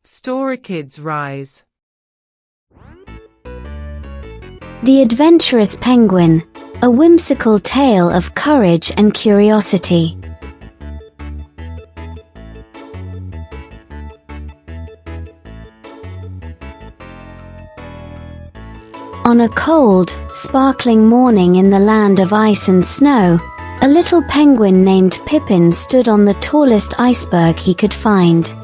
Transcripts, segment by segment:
Story Kids Rise. The Adventurous Penguin, a whimsical tale of courage and curiosity. On a cold, sparkling morning in the land of ice and snow, a little penguin named Pippin stood on the tallest iceberg he could find.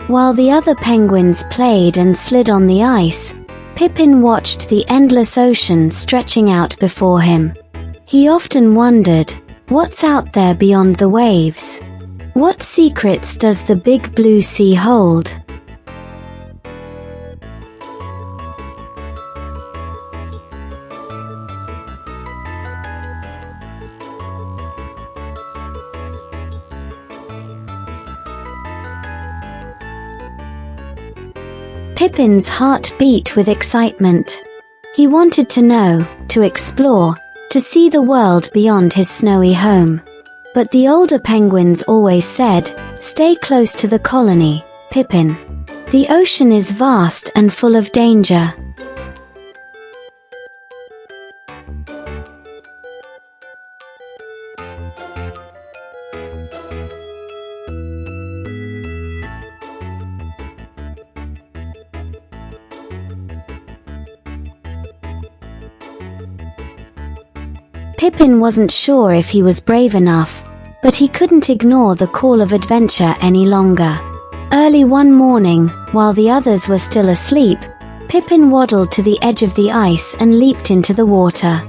While the other penguins played and slid on the ice, Pippin watched the endless ocean stretching out before him. He often wondered, what's out there beyond the waves? What secrets does the big blue sea hold? Pippin's heart beat with excitement. He wanted to know, to explore, to see the world beyond his snowy home. But the older penguins always said, "Stay close to the colony, Pippin. The ocean is vast and full of danger." Pippin wasn't sure if he was brave enough, but he couldn't ignore the call of adventure any longer. Early one morning, while the others were still asleep, Pippin waddled to the edge of the ice and leaped into the water.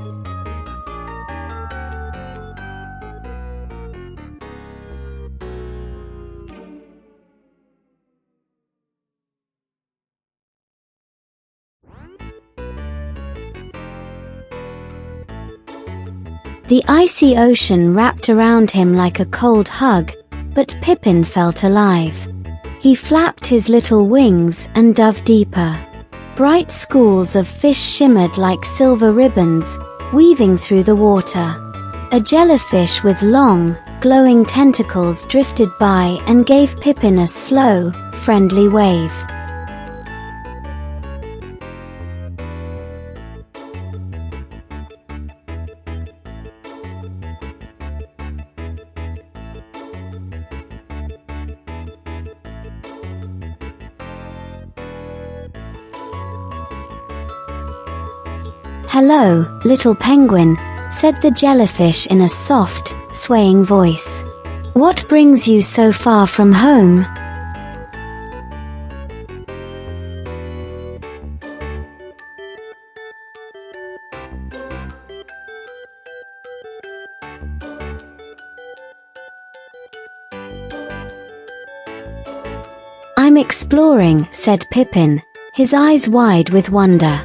The icy ocean wrapped around him like a cold hug, but Pippin felt alive. He flapped his little wings and dove deeper. Bright schools of fish shimmered like silver ribbons, weaving through the water. A jellyfish with long, glowing tentacles drifted by and gave Pippin a slow, friendly wave. "Hello, little penguin," said the jellyfish in a soft, swaying voice. "What brings you so far from home?" "I'm exploring," said Pippin, his eyes wide with wonder.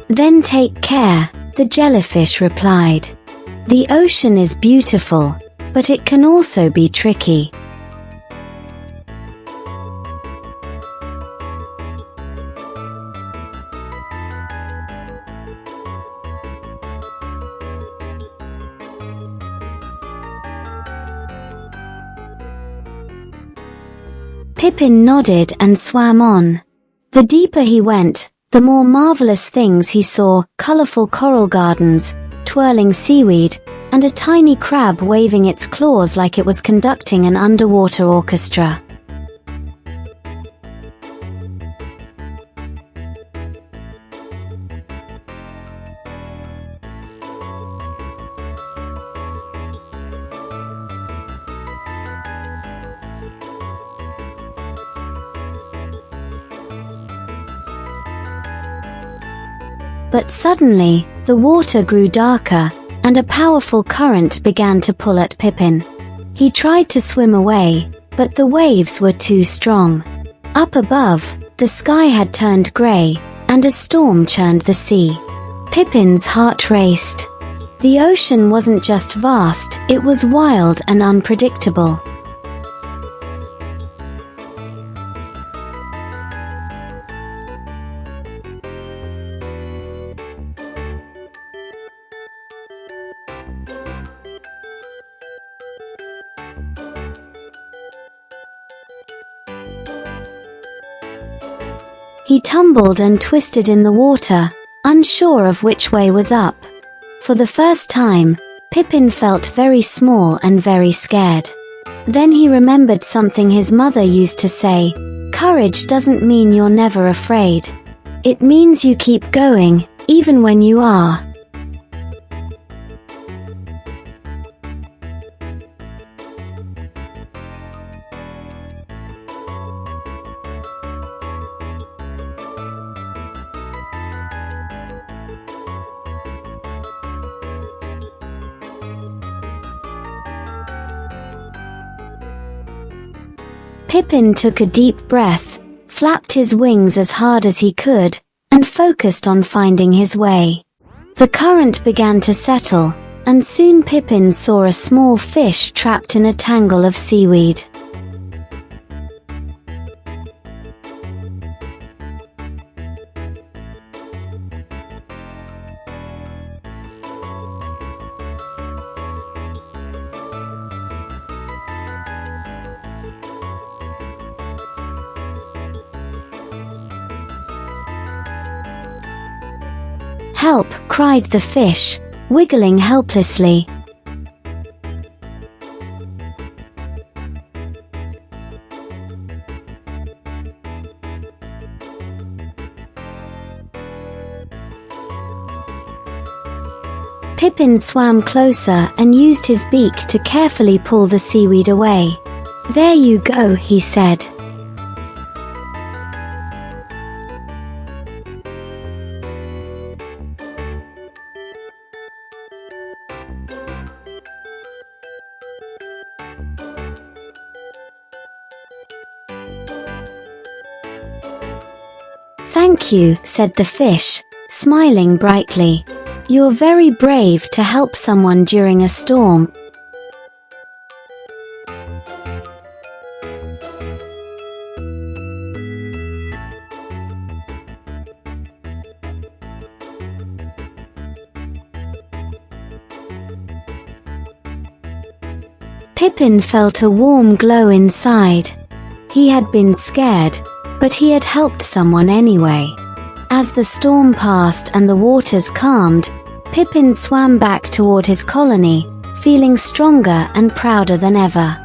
"Then take care," the jellyfish replied. "The ocean is beautiful, but it can also be tricky." Pippin nodded and swam on. The deeper he went, the more marvelous things he saw: colorful coral gardens, twirling seaweed, and a tiny crab waving its claws like it was conducting an underwater orchestra. But suddenly, the water grew darker, and a powerful current began to pull at Pippin. He tried to swim away, but the waves were too strong. Up above, the sky had turned grey, and a storm churned the sea. Pippin's heart raced. The ocean wasn't just vast, it was wild and unpredictable. He tumbled and twisted in the water, unsure of which way was up. For the first time, Pippin felt very small and very scared. Then he remembered something his mother used to say: "Courage doesn't mean you're never afraid. It means you keep going, even when you are." Pippin took a deep breath, flapped his wings as hard as he could, and focused on finding his way. The current began to settle, and soon Pippin saw a small fish trapped in a tangle of seaweed. "Help!" cried the fish, wiggling helplessly. Pippin swam closer and used his beak to carefully pull the seaweed away. "There you go," he said. "Thank you," said the fish, smiling brightly. "You're very brave to help someone during a storm." Pippin felt a warm glow inside. He had been scared, but he had helped someone anyway. As the storm passed and the waters calmed, Pippin swam back toward his colony, feeling stronger and prouder than ever.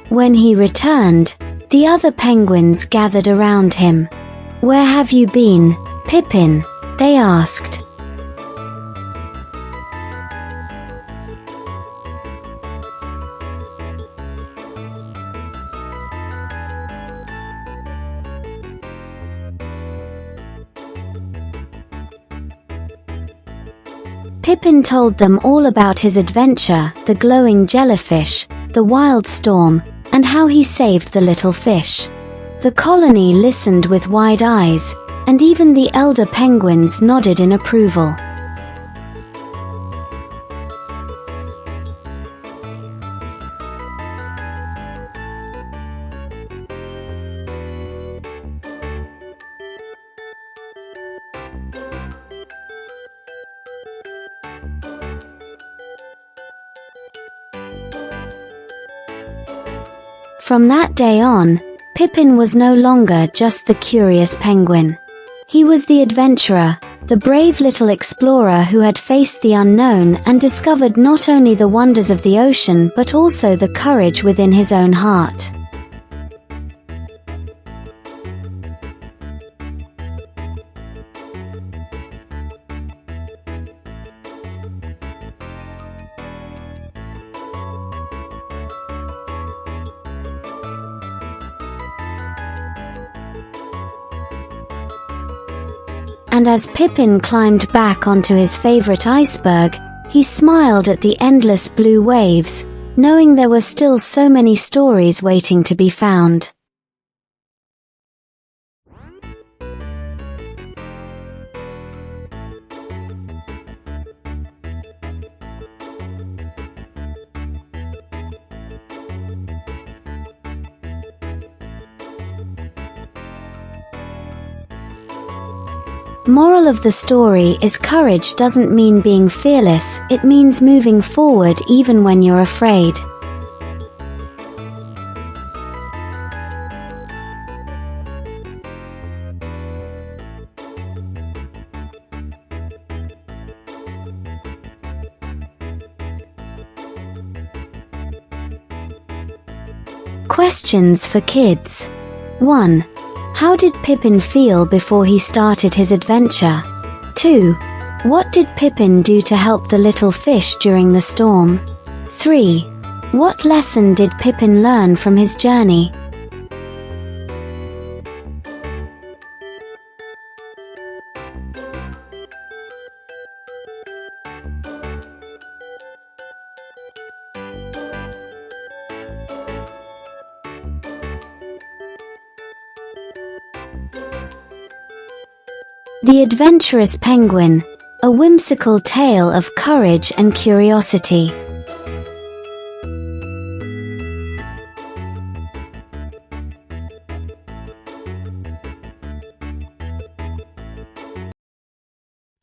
When he returned, the other penguins gathered around him. "Where have you been, Pippin?" they asked. Pippin told them all about his adventure, the glowing jellyfish, the wild storm, and how he saved the little fish. The colony listened with wide eyes, and even the elder penguins nodded in approval. From that day on, Pippin was no longer just the curious penguin. He was the adventurer, the brave little explorer who had faced the unknown and discovered not only the wonders of the ocean but also the courage within his own heart. And as Pippin climbed back onto his favorite iceberg, he smiled at the endless blue waves, knowing there were still so many stories waiting to be found. Moral of the story is courage doesn't mean being fearless, it means moving forward even when you're afraid. Questions for kids. 1. How did Pippin feel before he started his adventure? 2. What did Pippin do to help the little fish during the storm? 3. What lesson did Pippin learn from his journey? The Adventurous Penguin, a whimsical tale of courage and curiosity.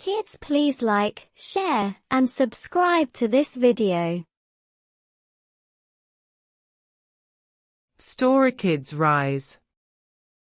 Kids, please like, share, and subscribe to this video. Story Kids Rise.